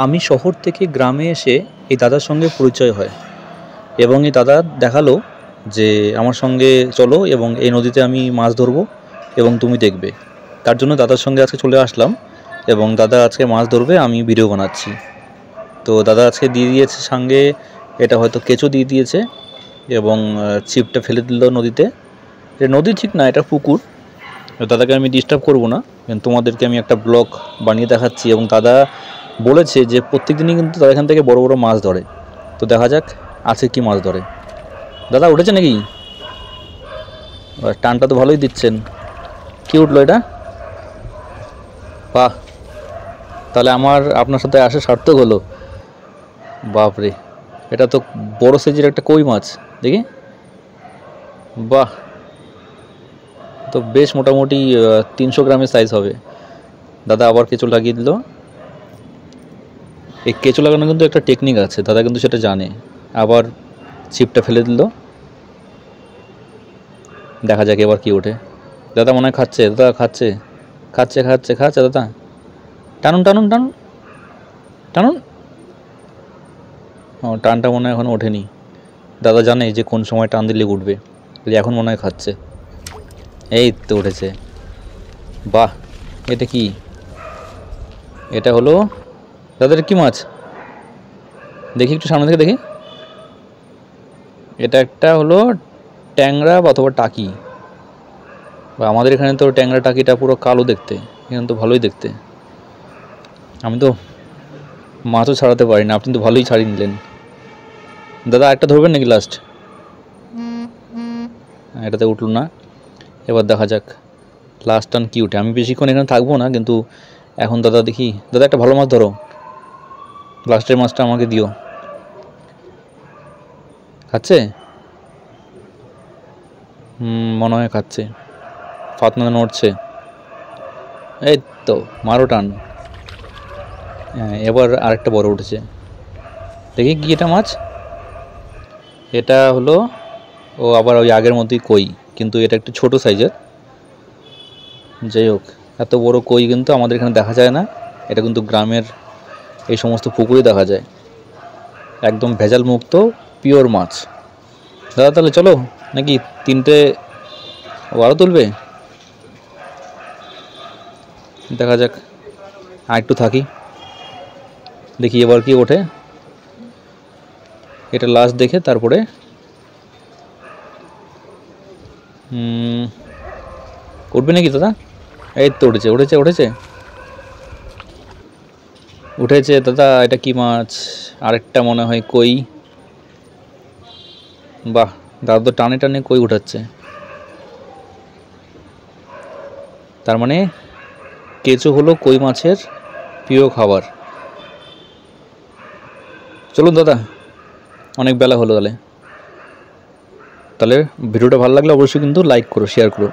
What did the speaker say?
আমি শহর থেকে গ্রামে এসে এই দাদার সঙ্গে পরিচয় হয় এবং এই দাদা দেখালো যে আমার সঙ্গে চলো এবং এই নদীতে আমি মাছ ধরবো এবং তুমি দেখবে। তার জন্য দাদার সঙ্গে আজকে চলে আসলাম এবং দাদা আজকে মাছ ধরবে, আমি ভিডিও বানাচ্ছি। তো দাদা আজকে দিয়ে দিয়েছে সঙ্গে, এটা হয়তো কেঁচো দিয়ে দিয়েছে এবং ছিপটা ফেলে দিল নদীতে। এটা নদী ঠিক না, এটা পুকুর। দাদাকে আমি ডিস্টার্ব করব না, তোমাদেরকে আমি একটা ব্লগ বানিয়ে দেখাচ্ছি। এবং দাদা বলেছে যে প্রত্যেক দিনই কিন্তু তারা এখান থেকে বড় বড় মাছ ধরে। তো দেখা যাক আজকে কি মাছ ধরে। দাদা উঠেছে নাকি? টানটা তো ভালোই দিচ্ছেন। কি উঠলো এটা? বাহ, তাহলে আমার আপনার সাথে আসা সার্থক হলো। বাপরে, এটা তো বড় সাইজের একটা কই মাছ, দেখি। বাহ, তো বেশ মোটামুটি 300 গ্রামের সাইজ হবে। দাদা আবার কেঁচো লাগিয়ে দিল। এই কেঁচো লাগানো কিন্তু একটা টেকনিক আছে, দাদা কিন্তু সেটা জানে। আবার ছিপটা ফেলে দিল, দেখা যাক এবার কি ওঠে। দাদা মনে হয় খাচ্ছে, দাদা খাচ্ছে খাচ্ছে খাচ্ছে খাচ্ছে দাদা। টানুন টানুন টানুন টানুন। ও, টানটা মনে হয় এখন ওঠেনি। দাদা জানে যে কোন সময় টান দিলে উঠবে, এখন মনে হয় খাচ্ছে। এই তো উঠেছে। বাহ, এটা কি? এটা হলো দাদার কি মাছ? দেখি একটু সামনে থেকে দেখি। এটা একটা হলো ট্যাংরা অথবা টাকি। বা আমাদের এখানে তো ট্যাংরা টাকিটা পুরো কালো দেখতে, এখানে তো ভালোই দেখতে। আমি তো মাছও ছাড়াতে পারি না, আপনি তো ভালোই ছাড়িয়ে নিলেন। দাদা একটা ধরবেন নাকি লাস্ট? এটাতে উঠলো না। এবার দেখা যাক লাস্ট টান কি উঠে। আমি বেশিক্ষণ এখানে থাকবো না, কিন্তু এখন দাদা দেখি। দাদা একটা ভালো মাছ ধরো, লাস্টের মাছটা আমাকে দিও। খাচ্ছে? মনে হয় খাচ্ছে। ফাতনা নড়ছে। এই তো, মারো টান। হ্যাঁ, এবার আরেকটা বড় উঠেছে। দেখি কি এটা মাছ? এটা হলো, ও আবার ওই আগের মতোই কই, কিন্তু এটা একটু ছোট সাইজের। যাই হোক, এত বড় কই কিন্তু আমাদের এখানে দেখা যায় না। এটা কিন্তু গ্রামের এই সমস্ত পুকুরে দেখা যায়। একদম ভেজাল মুক্ত পিওর মাছ। দাদা তাহলে চলো নাকি? 3টে আরও তুলবে? দেখা যাক, আর একটু থাকি, দেখি এবার কি ওঠে। এটা লাস্ট দেখে তারপরে উঠবে নাকি দাদা? এই তো উঠেছে উঠেছে উঠেছে উঠেছে দাদা। এটা কি মাছ? আরেকটা মনে হয় কই। বাহ, দাদা তো টানে টানে কই উঠাচ্ছে। তার মানে কেঁচো হলো কই মাছের প্রিয় খাবার। চলুন দাদা, অনেক বেলা হলো। তাহলে ভিডিওটা ভালো লাগলে অবশ্যই কিন্তু লাইক করো, শেয়ার করো।